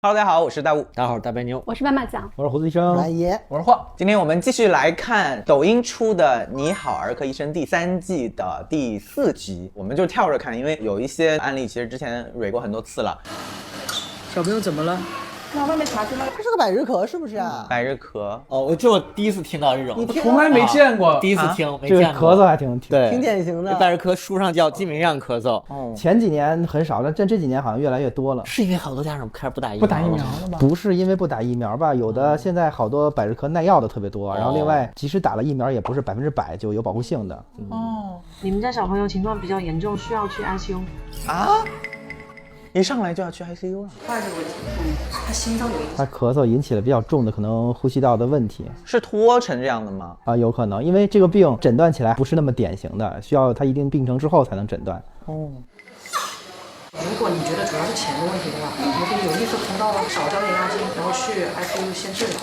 Hello， 大家好，我是大雾。大家好，我是大白牛，我是妈妈酱，我是胡子医生，来爷，我是晃。今天我们继续来看抖音出的《你好，儿科医生》第3季的第4集，我们就跳着看，因为有一些案例其实之前蕊过很多次了。小朋友怎么了？往外面查出来，这是个百日咳是不是啊？百日咳哦，我第一次听到这种，你听从来没见过，第一次听，没这个见过。咳嗽还挺对，挺典型的。百日咳书上叫鸡鸣样咳嗽，前几年很少，但这几年好像越来越多了。是因为好多家长开始不打疫苗，不打疫苗了吧？不是因为不打疫苗吧？有的现在好多百日咳耐药的特别多，然后另外即使打了疫苗，也不是100%就有保护性的。哦，你们家小朋友情况比较严重，需要去 ICU 啊？一上来就要去 ICU 了？他这个问题，他心脏有影响。他咳嗽引起了比较重的可能呼吸道的问题，是拖成这样的吗？有可能，因为这个病诊断起来不是那么典型的，需要他一定病程之后才能诊断。哦。如果你觉得主要是钱的问题的话，我可以有利索通道少交点押金，然后去 ICU 先治疗。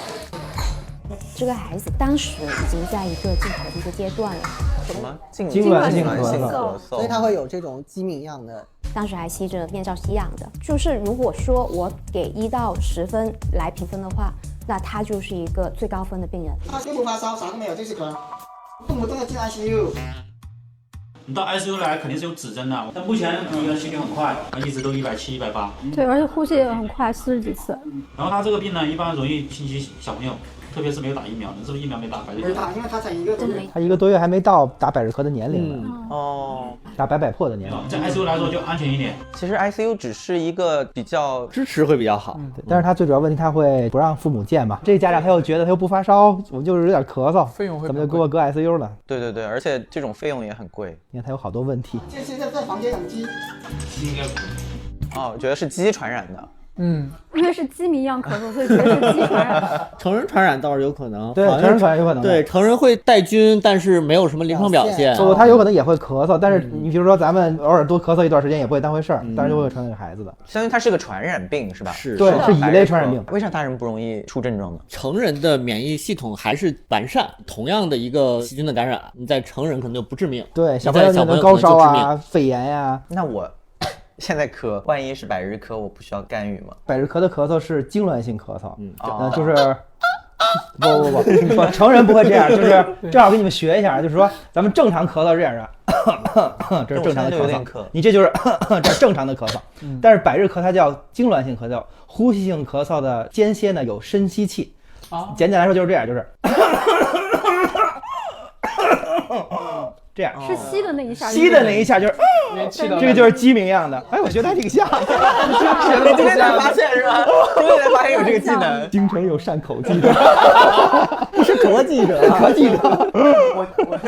这个孩子当时已经在一个进头的一个阶段了，什么痉挛性咳嗽，所以他会有这种鸡鸣样的。当时还吸着面罩吸氧的。就是如果说我给1到10分来评分的话，那他就是一个最高分的病人。他并不发烧，啥都没有，就是咳，动不动就进 ICU。你到 ICU 来肯定是有指针的，但目前第一个心率很快，一直都170、180。对，而且呼吸也很快，40几次。然后他这个病呢，一般容易侵袭小朋友，特别是没有打疫苗的，是不是疫苗没打？没打，因为他才1个多月。他1个多月还没到打百日咳的年龄呢。哦，打百破的年龄。在 ICU 来说就安全一点。其实 ICU 只是一个比较支持会比较好，对，但是他最主要问题他会不让父母见嘛。这个家长他又觉得他又不发烧，我就是有点咳嗽，费用会怎么就给我搁 ICU 了？对，而且这种费用也很贵。因为他有好多问题。这现在在房间养鸡。应该不。哦，我觉得是鸡传染的。因为是鸡鸣样咳嗽，所以觉得是鸡传染。成人传染倒是有可能，对，成人传染有可能。对，成人会带菌，但是没有什么临床表现。他有可能也会咳嗽，但是你比如说咱们偶尔多咳嗽一段时间也不会当回事儿，但是就会传染给孩子的。相当于它是个传染病是吧？是，对，是乙类传染病。为啥大人不容易出症状呢？成人的免疫系统还是完善，同样的一个细菌的感染，你在成人可能就不致命。对，小朋友可能高烧啊、肺炎呀。那我现在咳，万一是百日咳，我不需要干预吗？百日咳的咳嗽是痉挛性咳嗽，就是不，成人不会这样，就是正好给你们学一下，就是说咱们正常咳嗽是这样的，这是正常的咳嗽，你这就是这是正常的咳嗽，但是百日咳它叫痉挛性咳嗽，呼吸性咳嗽的间歇呢有深吸气，简单来说就是这样，就是这样是吸的那一下，吸的那一下就是，这个就是鸡鸣样的。哎，我觉得还挺像。你今天才发现是吧？今天才发现有这个技能。京城有善口技者，不是咳记者，咳记者。我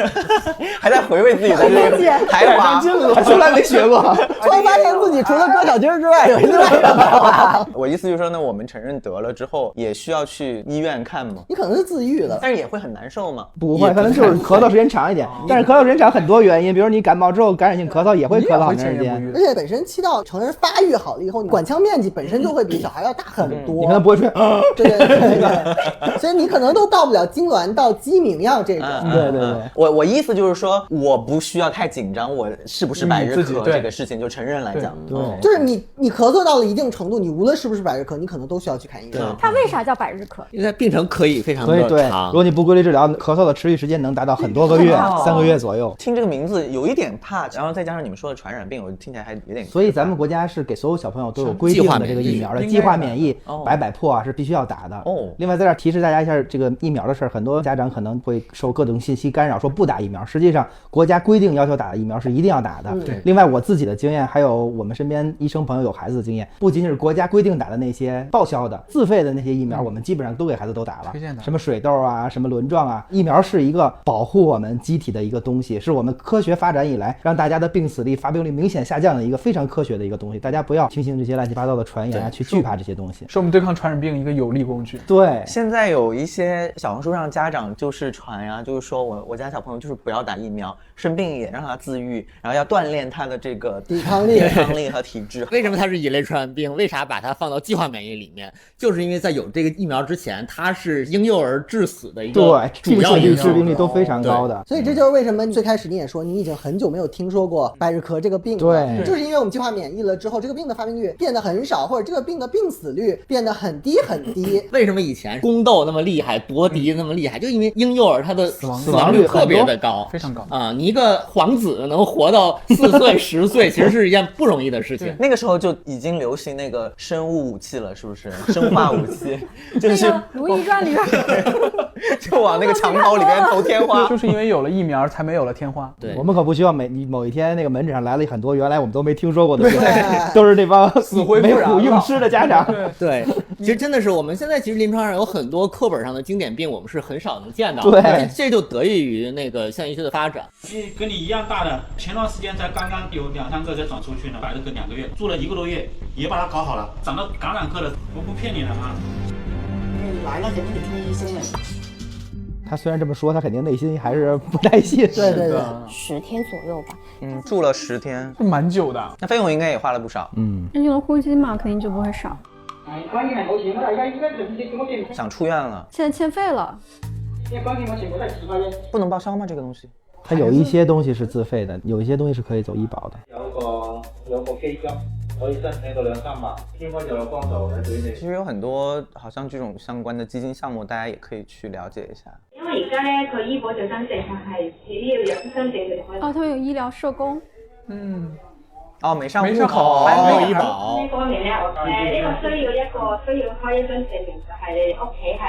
还在回味自己的这个才华，从来没学过。突然发现自己除了割小鸡之外，有另外一个才华。我意思就是说呢，我们承认得了之后，也需要去医院看吗？你可能是自愈了，但是也会很难受吗？不会，可能就是咳嗽时间长一点。但是咳嗽时间长很多原因，比如你感冒之后感染性咳嗽也会咳嗽很长时间。而且本身气道成人发育好了以后，管腔面积本身就会比小孩要大很多。你可能不会出现，对，所以你可能都到不了痉挛到鸡鸣样这种。对。我意思就是说，我不需要太紧张，我是不是百日咳这个事情，就承认来讲，就是你咳嗽到了一定程度，你无论是不是百日咳，你可能都需要去看医生。它为啥叫百日咳？因为它病程可以非常的长。如果你不规律治疗，咳嗽的持续时间能达到很多个月，3个月左右。听这个名字有一点怕，然后再加上你们说的传染病，我听起来还有点。所以咱们国家是给所有小朋友都有规定的这个疫苗的，计划免疫、百破啊是必须要打的。另外在这儿提示大家一下这个疫苗的事儿，很多家长可能会受各种信息干扰，说不打疫苗。实际上国家规定要求打的疫苗是一定要打的。另外我自己的经验，还有我们身边医生朋友有孩子的经验，不仅仅是国家规定打的那些报销的、自费的那些疫苗，我们基本上都给孩子都打了。什么水痘啊，什么轮状啊，疫苗是一个保护我们机体的一个东西，是我们科学发展以来让大家的病死率、发病率明显下降的一个非常科学的一个东西。大家不要听信这些乱七八糟的传言啊，去惧怕这些东西，是我们对抗传染病一个有力工具。对，现在有一些小红书上家长就是传呀，就是说我家小朋友就是不要打疫苗，生病也让他自愈，然后要锻炼他的这个抵抗力和体质。为什么它是乙类传染病？为啥把它放到计划免疫里面？就是因为在有这个疫苗之前，它是婴幼儿致死的一个对，致病率都非常高的。所以这就是为什么最开开始你也说你已经很久没有听说过百日咳这个病了，对，就是因为我们计划免疫了之后，这个病的发病率变得很少，或者这个病的病死率变得很低很低。为什么以前宫斗那么厉害，夺嫡那么厉害？就因为婴幼儿它的死亡率特别的高，非常高啊！你一个皇子能活到4岁10岁，其实是一件不容易的事情。那个时候就已经流行那个生物武器了，是不是？生化武器，就是《如懿传》里边就往那个襁褓里边投天花，就是因为有了疫苗才没有了天花。对，我们可不希望某一天那个门诊上来了很多原来我们都没听说过的病，都是那帮死灰没苦硬吃的家长。对，其实真的是我们现在其实临床上有很多课本上的经典病，我们是很少能见到。对，这就得益于那个现代医学的发展。跟你一样大的，前段时间才刚刚有2、3个才转出去呢，摆了个2个月，住了1个多月，也把它搞好了，长到感染科了，我不骗你了啊！来了肯定得听医生的。他虽然这么说，他肯定内心还是不太信。对对对，10天左右吧。住了10天，蛮久的。那费用应该也花了不少。用了呼吸嘛，肯定就不会少。想出院了，现在欠费了。不能报销吗？这个东西？它有一些东西是自费的，有一些东西是可以走医保的。有個基金可以申請到2、3萬，應該就有幫助嘅對你。其實有很多好像這種相關的基金項目，大家也可以去了解一下。因為而家咧，佢醫保最新政策係醫療入申請佢哋可以。他們有醫療社工。沒上戶口，沒有醫保。呢方面咧，呢個需要開一張證明，就係你屋企係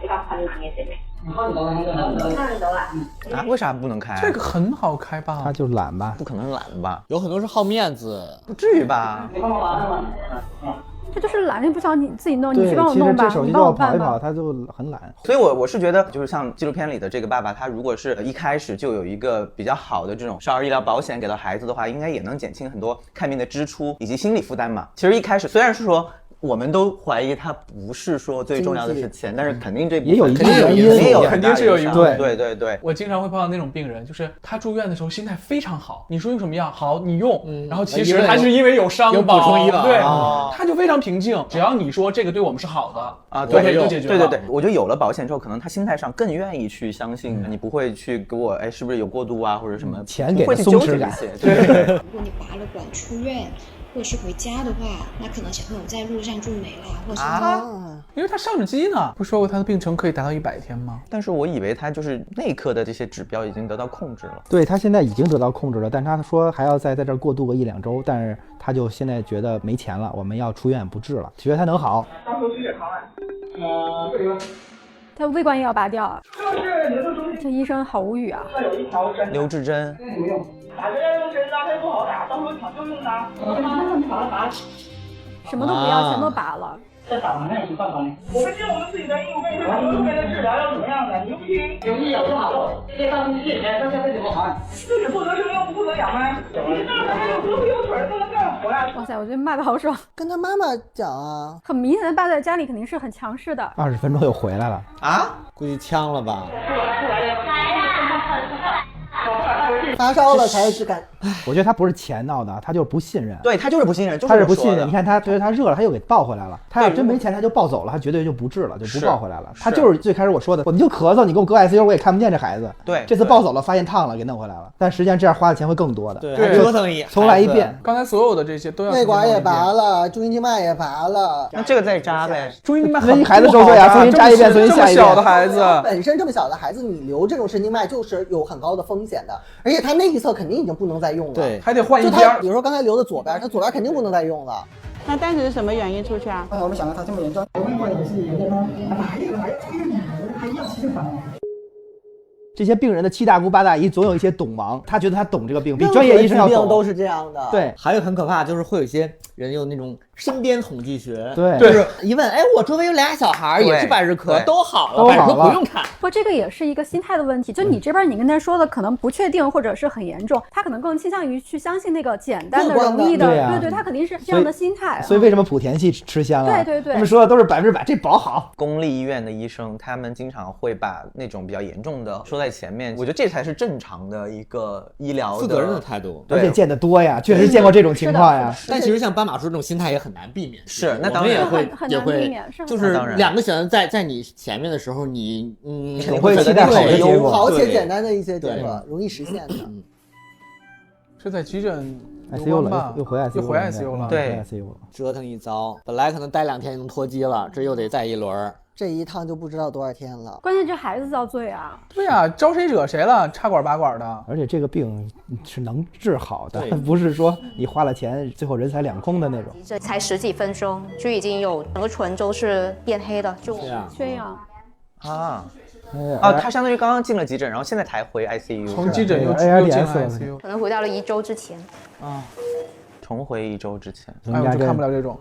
比較困難嘅證明。看得到啦。啊？為啥不能開？這個很好開吧？他就懶吧？不可能懶吧？有很多是好面子，不至於吧？你幫我玩啊嘛。他就是懒，又不想你自己弄，你去帮我弄吧，你帮我跑一跑，他就很懒。所以我是觉得，就是像纪录片里的这个爸爸，他如果是一开始就有一个比较好的这种少儿医疗保险给到孩子的话，应该也能减轻很多看病的支出以及心理负担嘛。其实一开始虽然是说。我们都怀疑它不是说最重要的是钱，但是肯定这也有一定原因，肯定是有一个对。我经常会碰到那种病人，就是他住院的时候心态非常好，你说用什么药好你用，然后其实他是因为有伤有补充医保，对，他就非常平静，只要你说这个对我们是好的啊，对，就解决了。对，我觉得有了保险之后，可能他心态上更愿意去相信你不会去给我是不是有过度啊或者什么钱给松弛感。对。如果你拔了管出院。或者是回家的话，那可能小朋友在路上就没了，或者是因为他上着机呢。不说过他的病程可以达到100天吗？但是我以为他就是内科的这些指标已经得到控制了。对，他现在已经得到控制了，但他说还要在这儿过渡个1、2周，但是他就现在觉得没钱了，我们要出院不治了，觉得他能好。到时候去血糖了。他胃管也要拔掉，这医生好无语啊。刘志珍。打这个用针啊，它不好打，到时候抢救用它。你把它拔了。什么都不要，全都拔了。再打完看有办法呢。我们尽我们自己的义务，跟你说后面的治疗要怎么样的，你又不听。有意养就好了，这些大东西，大家会怎么还？自己不得生，又不得养吗？你大孩子不用腿都能干活呀！哇塞，我觉得骂的好爽。跟他妈妈讲啊，很明显的爸在家里肯定是很强势的。20分钟又回来了啊？估计呛了吧？发烧了才是敢。我觉得他不是钱闹的，他就是不信任。对，他就是不信任，他是不信任。你看他觉得他热了，他又给抱回来了。他要真没钱，他就抱走了，他绝对就不治了，就不抱回来了。他就是最开始我说的，你就咳嗽，你给我搁 ICU， 我也看不见这孩子。对，这次抱走了，发现烫了，给弄回来了。但实际上这样花的钱会更多的。对，折腾一重来一遍。刚才所有的这些都要。内管也拔了，中阴静脉也拔了，那这个再扎呗。中阴静脉很孩子受罪啊，重新扎一遍，重新下一遍。这么小的孩子，本身这么小的孩子，你留这种神经脉就是有很高的风险的，而且他那一侧肯定已经不能再用了。对，还得换一边。比如说刚才留的左边，他左边肯定不能再用了。那当时是什么原因出去啊？我们想到他这么严重，我问过也是有点还要气就烦了。这些病人的7大姑8大姨总有一些懂忙，他觉得他懂这个病，比专业医生要懂。都是这样的。对，还有很可怕，就是会有些人有那种身边统计学，对，就是一问，哎，我周围有俩小孩也是百日咳，都好了，百日咳不用看。不，这个也是一个心态的问题，就你这边你跟他说的可能不确定或者是很严重，他可能更倾向于去相信那个简单的、容易的，对，他肯定是这样的心态。所以为什么莆田系吃香啊？对，他们说的都是100%，这保好。公立医院的医生，他们经常会把那种比较严重的说在前面，我觉得这才是正常的一个医疗负责任的态度，而且见得多呀，确实见过这种情况呀。但其实像斑马马叔这种心态也很难避免。是，那当然也会，就是两个选择在你前面的时候，你肯定会期待好的结果，好且简单的一些结果，容易实现的。是在急诊 ICU 了，又回 ICU 了，对，折腾一遭，本来可能待2天就能脱机了，这又得再一轮。这一趟就不知道多少天了。关键这孩子遭罪啊！对啊，招谁惹谁了？插管拔管的。而且这个病是能治好的，不是说你花了钱最后人财两空的那种。这才10几分钟就已经有整个唇都是变黑的，就缺氧啊。他相当于刚刚进了急诊，然后现在才回 ICU， 从急诊又进了 ICU， 可能回到了1周之前。重回1周之前。哎，我就看不了这种。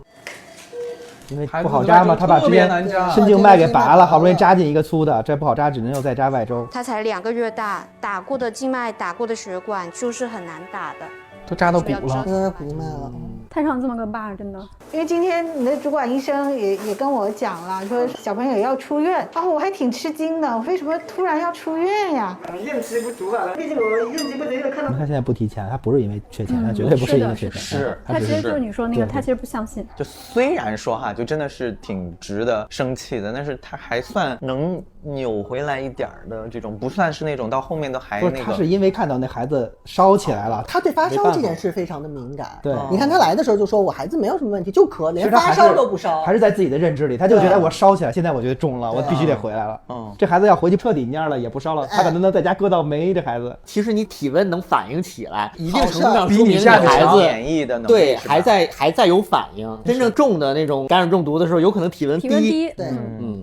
因为不好扎嘛，他把之前深静脉给拔了，好不容易扎进一个粗的，这不好扎，只能又再扎外周。他才2个月大，打过的静脉、打过的血管就是很难打的，都扎到骨了，骨脉了。摊上这么个疤，真的。因为今天你的主管医生也跟我讲了，说小朋友要出院，我还挺吃惊的，我为什么突然要出院呀？应急不足了，毕竟我应急不足看到。他现在不提钱，他不是因为缺钱，他绝对不是因为缺钱。是，他其实就是你说那个，他其实不相信。就虽然说哈，就真的是挺值得生气的，但是他还算能扭回来一点的这种，不算是那种到后面都还那个。他是因为看到那孩子烧起来了，他对发烧这件事非常的敏感。对，你看他来的时候就说我孩子没有什么问题，就咳，连发烧都不烧，还是在自己的认知里，他就觉得我烧起来，现在我觉得中了，我必须得回来了。这孩子要回去彻底蔫了，也不烧了，他可能能在家搁到没。这孩子其实你体温能反应起来，一定程度上说明这孩子免疫的能力对还在有反应。真正重的那种感染中毒的时候，有可能体温低。对，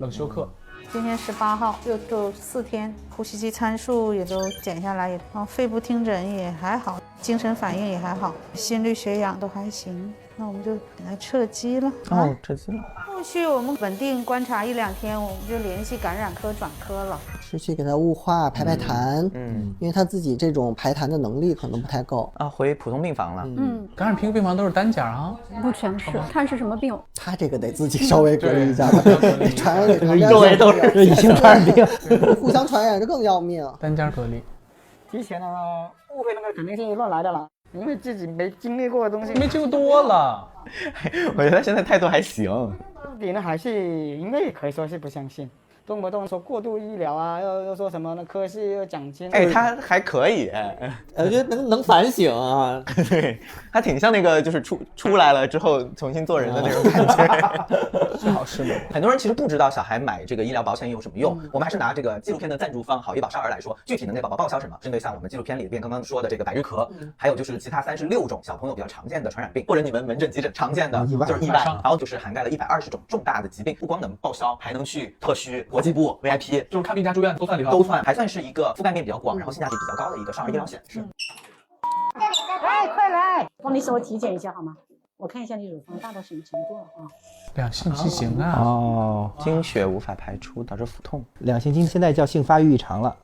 冷休克。今天18号，又做4天，呼吸机参数也都减下来，肺部听诊也还好，精神反应也还好，心率血氧都还行。那我们就给他撤机了。撤机了。后续我们稳定观察1、2天，我们就联系感染科转科了。是去给他雾化、排痰，因为他自己这种排痰的能力可能不太够啊，回普通病房了。感染病房都是单间啊，不全是，看是什么病。他这个得自己稍微隔离一下，传染给周围都是乙型传染病，互相传染这更要命。单间隔离。之前呢，误会那个肯定是乱来的了。因为自己没经历过的东西，没经历多了。我觉得他现在态度还行。你呢，还是应该也可以说是不相信，动不动说过度医疗啊，又说什么呢？科室又奖金。他还可以，我觉得能反省啊。对，他挺像那个就是出来了之后重新做人的那种感觉。是好事吗？很多人其实不知道小孩买这个医疗保险有什么用。我们还是拿这个纪录片的赞助方好医保少儿来说，具体能给宝宝报销什么，针对像我们纪录片里边刚刚说的这个百日咳，还有就是其他36种小朋友比较常见的传染病，或者你们门诊急诊常见的就是意外，然后就是涵盖了120种重大的疾病，不光能报销，还能去特需、国际部、VIP， 就是看病加住院都算里头，都算，还算是一个覆盖面比较广，然后性价比比较高的一个少儿医疗险。是。来，快来，帮你稍微体检一下好吗？我看一下你乳房大到什么程度啊？两性畸形啊！经血无法排出，导致腹痛。两性畸现在叫性发育异常了。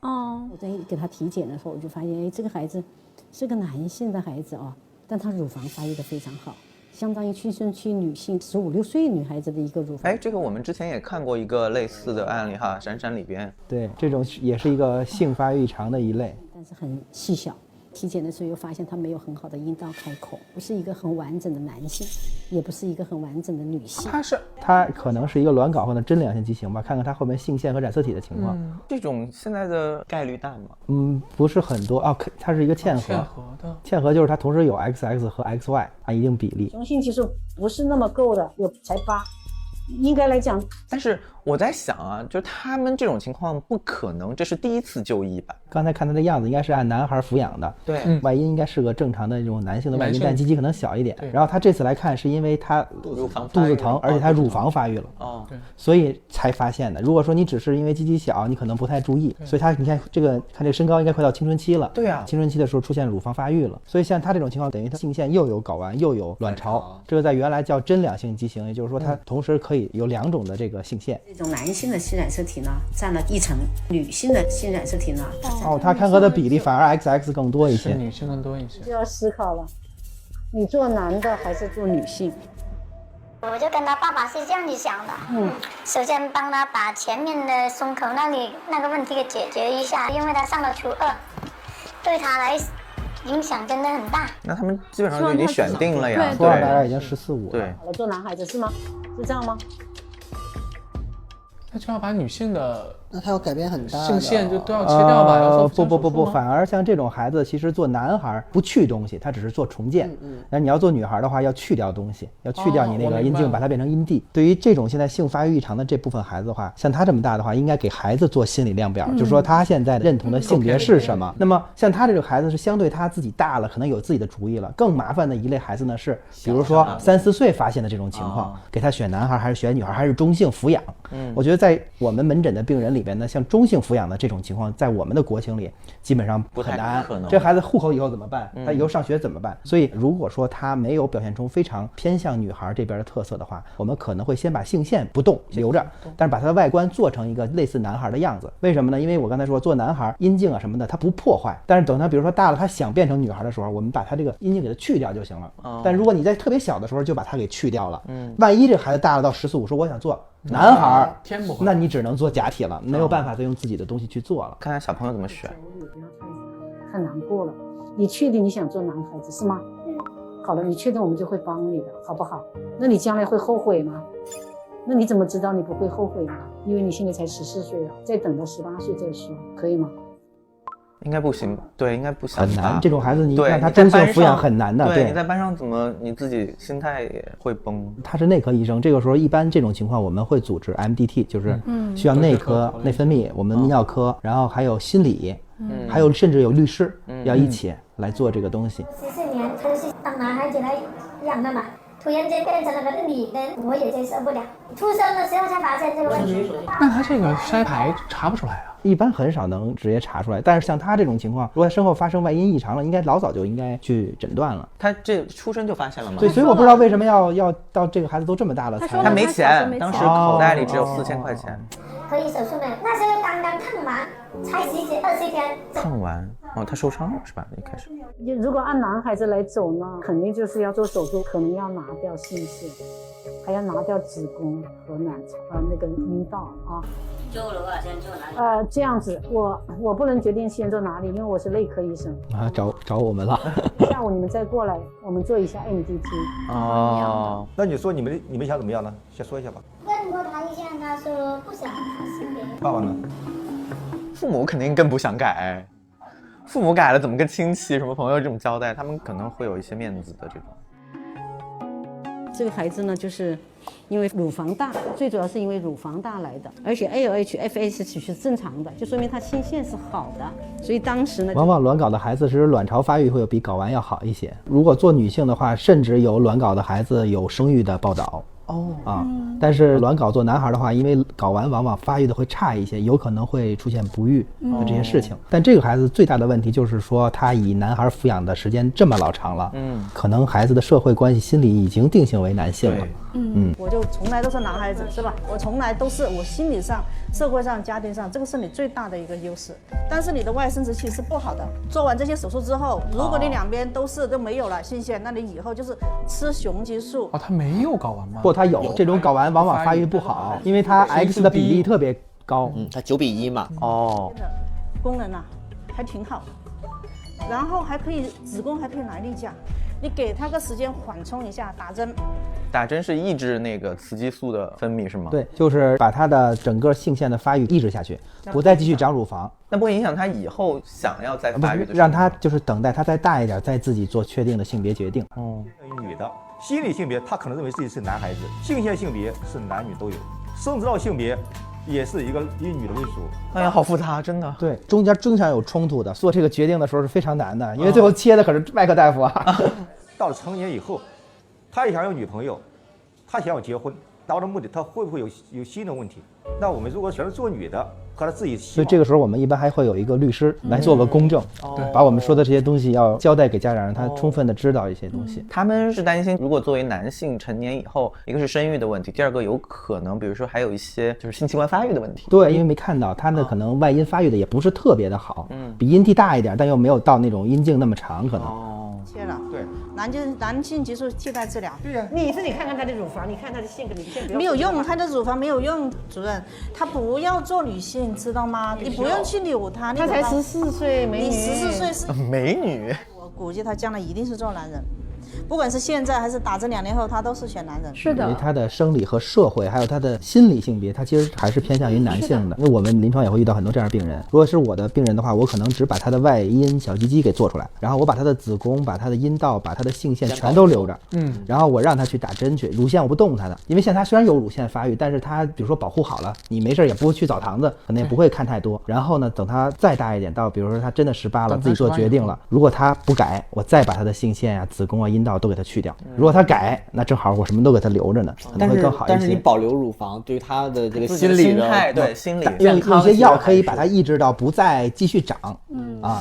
我在给他体检的时候，我就发现，这个孩子是个男性的孩子啊，但他乳房发育的非常好，相当于青春期女性15、16岁女孩子的一个乳房。这个我们之前也看过一个类似的案例哈，闪闪里边。对，这种也是一个性发育异常的一类，但是很细小。体检的时候又发现他没有很好的阴道开口，不是一个很完整的男性，也不是一个很完整的女性。他可能是一个卵睾或者真两性畸形吧，看看他后面性腺和染色体的情况。这种现在的概率大吗？不是很多啊，它是一个嵌合。嵌合就是它同时有 XX 和 XY 按一定比例。雄性激素不是那么够的，才8。应该来讲，但是我在想啊，就他们这种情况不可能这是第一次就医吧？刚才看他的样子，应该是按男孩抚养的，对，外阴应该是个正常的这种男性的外阴，但鸡鸡可能小一点。然后他这次来看是因为他肚子疼，而且他乳房发育了，所以才发现的。如果说你只是因为鸡鸡小，你可能不太注意，所以他你看这个身高应该快到青春期了，对啊，青春期的时候出现乳房发育了，所以像他这种情况，等于他性腺又有睾丸又有卵巢，这个在原来叫真两性畸形，也就是说它同时可以有2种的这个性腺。这种男性的性染色体呢占了1成，女性的性染色体呢它看和的比例反而 XX 更多一些，女性更多一些。就要思考了，你做男的还是做女性？我就跟他爸爸是这样子想的，首先帮他把前面的胸口那个问题给解决一下，因为他上了初2，对他来影响真的很大。那他们基本上就已经选定了呀，初二大概已经14、15了。对，好了，做男孩子是吗？是这样吗？那就要把女性的。那他要改变很大，性线就都要切掉吧？不，反而像这种孩子，其实做男孩不去东西，他只是做重建。那你要做女孩的话，要去掉东西，要去掉你那个阴茎，把它变成阴蒂。对于这种现在性发育异常的这部分孩子的话，像他这么大的话，应该给孩子做心理量表，就是说他现在认同的性别是什么。那么像他这个孩子是相对他自己大了，可能有自己的主意了。更麻烦的一类孩子呢是，比如说3、4岁发现的这种情况，给他选男孩还是选女孩，还是中性抚养。我觉得在我们门诊的病人里边呢，像中性抚养的这种情况，在我们的国情里基本上很难。这孩子户口以后怎么办？他以后上学怎么办？所以如果说他没有表现出非常偏向女孩这边的特色的话，我们可能会先把性腺不动留着，但是把他的外观做成一个类似男孩的样子。为什么呢？因为我刚才说做男孩阴茎啊什么的，他不破坏，但是等他比如说大了，他想变成女孩的时候，我们把他这个阴茎给他去掉就行了。但如果你在特别小的时候就把它给去掉了，万一这个孩子大了到14、15说我想做男孩，那你只能做假体了，没有办法再用自己的东西去做了。看看小朋友怎么选。太难过了，你确定你想做男孩子是吗？好了，你确定我们就会帮你的，好不好？那你将来会后悔吗？那你怎么知道你不会后悔呢？因为你现在才14岁啊，再等到18岁再说，可以吗？应该不行，对，应该不行，很难。这种孩子你让他中性抚养很难的，对，你在班上怎么你自己心态也会崩。他是内科医生，这个时候一般这种情况我们会组织 MDT， 就是需要内科、内分泌，我们泌尿科，然后还有心理，还有甚至有律师要一起来做这个东西。14年都是当男孩子来养的嘛。突然间变成了个女人，我也接受不了。出生的时候才发现这个问题。那他这个筛牌查不出来啊？一般很少能直接查出来，但是像他这种情况，如果他身后发生外阴异常了，应该老早就应该去诊断了。他这出生就发现了吗？对，所以我不知道为什么要到这个孩子都这么大了才。他没钱，当时口袋里只有4000块钱。可以手术没有？那时候刚刚烫完，才20天。烫完他受伤了是吧？一开始。如果按男孩子来走呢，肯定就是要做手术，可能要拿掉性腺，还要拿掉子宫和卵巢那个阴道啊。做的话先做哪里？这样子，我不能决定先做哪里，因为我是内科医生啊，找我们了。下午你们再过来，我们做一下 MDT。哦，那你说你们想怎么样呢？先说一下吧。问过他一下，他说不想改性别。爸爸呢？父母肯定更不想改，父母改了怎么跟亲戚什么朋友这种交代？他们可能会有一些面子的这种。这个孩子呢，就是因为乳房大，最主要是因为乳房大来的，而且 ALH、FSH 是正常的，就说明他性腺是好的。所以当时呢，往往卵睾的孩子其实卵巢发育会有比睾丸要好一些。如果做女性的话，甚至有卵睾的孩子有生育的报道。但是卵睾做男孩的话，因为睾丸往往发育的会差一些，有可能会出现不育的这些事情。但这个孩子最大的问题就是说，他以男孩抚养的时间这么老长了，可能孩子的社会关系心理已经定性为男性了。我就从来都是男孩子，是吧？我从来都是，我心理上、社会上、家庭上，这个是你最大的一个优势。但是你的外生殖器是不好的，做完这些手术之后，如果你两边都没有了性腺，那你以后就是吃雄激素。他没有睾丸吗？不，他有这种睾丸，往往发育不好，因为它 X 的比例特别高。它9:1嘛。功能还挺好，然后还可以子宫还可以来例假。你给他个时间缓冲一下，打针。打针是抑制那个雌激素的分泌是吗？对，就是把他的整个性腺的发育抑制下去，不再继续长乳房。那不会影响他以后想要再发育的时候？让他就是等待他再大一点，再自己做确定的性别决定。女的心理性别，他可能认为自己是男孩子；性腺性别是男女都有，生殖道性别也是一个以女的为主。哎呀，好复杂，真的。对，中间经常有冲突的，做这个决定的时候是非常难的，因为最后切的可是外科大夫啊。到了成年以后，他也想有女朋友，他想要结婚，达到的目的，他会不会有新的问题？那我们如果选择做女的，和他自己，所以这个时候我们一般还会有一个律师来做个公证，把我们说的这些东西要交代给家长，让他充分的知道一些东西。他们是担心，如果作为男性成年以后，一个是生育的问题，第二个有可能，比如说还有一些就是性器官发育的问题。对，因为没看到他的可能外阴发育的也不是特别的好，比阴蒂大一点，但又没有到那种阴茎那么长，可能。切了，对，男性激素替代治疗。对呀，你自己看看他的乳房，你看他的性格，你先不要。没有用，他的乳房没有用，主任，他不要做女性，知道吗？你不用去扭他，他才14岁，美女。你14岁是美女。我估计他将来一定是做男人。不管是现在还是打这2年后，他都是选男人。是的，因为他的生理和社会还有他的心理性别，他其实还是偏向于男性的。因为我们临床也会遇到很多这样的病人。如果是我的病人的话，我可能只把他的外阴小鸡鸡给做出来，然后我把他的子宫、把他的阴道、把他的性腺全都留着。然后我让他去打针去，乳腺我不动他的，因为现在他虽然有乳腺发育，但是他比如说保护好了，你没事也不会去澡堂子，可能也不会看太多。然后呢，等他再大一点，到比如说他真的18了，自己做决定了，如果他不改，我再把他的性腺啊、子宫啊、阴道都给他去掉。如果他改，那正好我什么都给他留着呢，可能会更好一些。但是你保留乳房，对于他的这个心理心态，对心理用一些药可以把它抑制到不再继续长。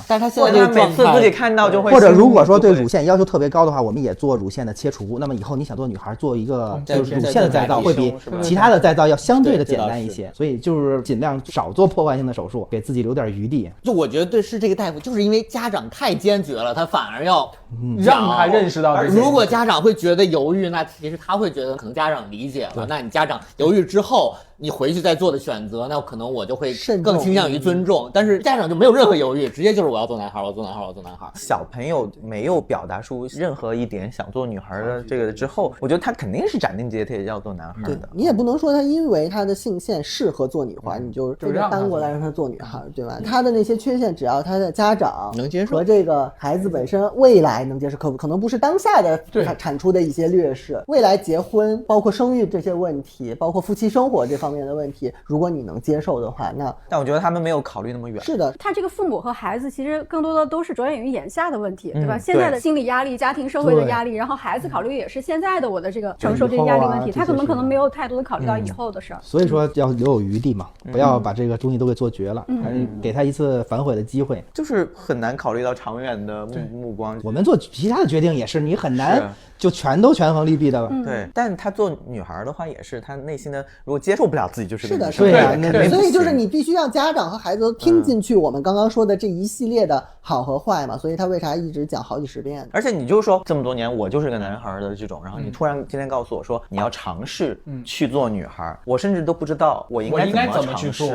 但是他现在这个每次自己看到就会，或者如果说对乳腺要求特别高的话，我们也做乳腺的切除。那么以后你想做女孩做一个就是乳腺的再造，会比其他的再造要相对的简单一些。所以就是尽量少做破坏性的手术，给自己留点余地。就我觉得对，是这个大夫，就是因为家长太坚决了，他反而要让他认识到这些。如果家长会觉得犹豫，那其实他会觉得可能家长理解了，那你家长犹豫之后，你回去再做的选择，那可能我就会更倾向于尊重。但是家长就没有任何犹豫，直接就是我要做男孩，我要做男孩，我要做男孩。小朋友没有表达出任何一点想做女孩的这个之后，我觉得他肯定是斩钉截铁要做男孩的。你也不能说他因为他的性腺适合做女孩，你就非得搬过来让他做女孩，对吧？他的那些缺陷，只要他的家长能接受，和这个孩子本身未来能接受，可能不是当下的产出的一些劣势，未来结婚包括生育这些问题，包括夫妻生活这方面的问题，如果你能接受的话，那但我觉得他们没有考虑那么远。是的，他这个父母和孩子其实更多的都是着眼于眼下的问题，对吧？现在的心理压力、家庭社会的压力，然后孩子考虑也是现在的我的这个承受这些压力问题，他可能没有太多的考虑到以后的事儿。所以说要留有余地嘛，不要把这个东西都给做绝了，还是给他一次反悔的机会。就是很难考虑到长远的目光。我们做其他的决定也是，你很难就全都权衡利弊的了。对，但他做女孩的话也是，他内心的如果接受不了自己就是是的，对啊，所以就是你必须让家长和孩子都听进去我们刚刚说的这一系列的好和坏嘛。所以他为啥一直讲好几十遍？而且你就说这么多年我就是个男孩的这种，然后你突然今天告诉我说你要尝试去做女孩，我甚至都不知道我应该怎么去做，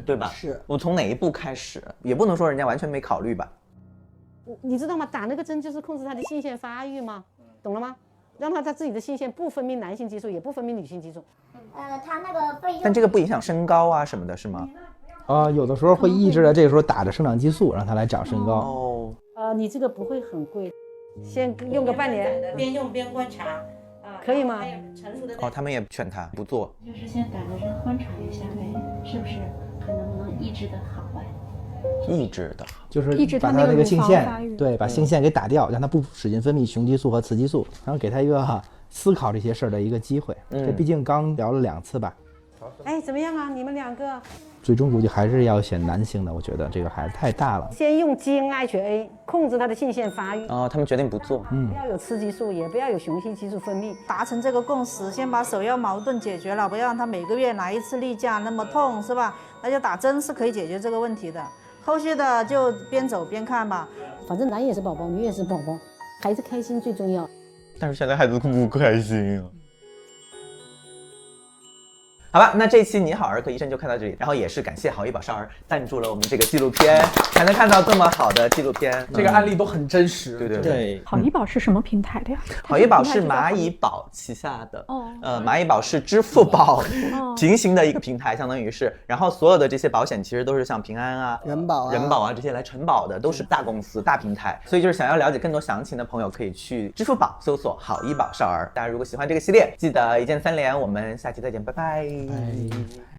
对吧？是我从哪一步开始，也不能说人家完全没考虑吧。你知道吗？打那个针就是控制他的性腺发育吗？懂了吗？让他自己的性腺不分泌男性激素，也不分泌女性激素。他那个费用，但这个不影响身高啊什么的，是吗？有的时候会抑制的，这个时候打着生长激素让他来长身高。你这个不会很贵，先用个半年，边用边观察，可以吗？他们也劝他不做，就是先打个针观察一下呗，是不是能不能抑制的好呗？抑制的，就是把他那个性腺，对，把性腺给打掉，让他不使劲分泌雄激素和雌激素，然后给他一个思考这些事儿的一个机会。这毕竟刚聊了2次吧。哎，怎么样啊？你们2个？最终估计还是要选男性的，我觉得这个孩子太大了。先用基因 HA 控制他的性腺发育。他们决定不做。不要有雌激素，也不要有雄性激素分泌。达成这个共识，先把首要矛盾解决了，不要让他每个月来1次例假那么痛，是吧？那就打针是可以解决这个问题的。后续的就边走边看吧，反正男也是宝宝，女也是宝宝，孩子开心最重要。但是现在孩子不开心啊。好吧，那这一期你好儿科医生就看到这里，然后也是感谢好医宝少儿赞助了我们这个纪录片，才能看到这么好的纪录片，这个案例都很真实。对。好医宝是什么平台的呀？好医宝是蚂蚁宝旗下的，蚂蚁宝是支付宝平行的一个平台，相当于是，然后所有的这些保险其实都是像平安啊、人保啊这些来承保的，都是大公司、大平台，所以就是想要了解更多详情的朋友，可以去支付宝搜索好医宝少儿。大家如果喜欢这个系列，记得1键3连，我们下期再见，拜拜。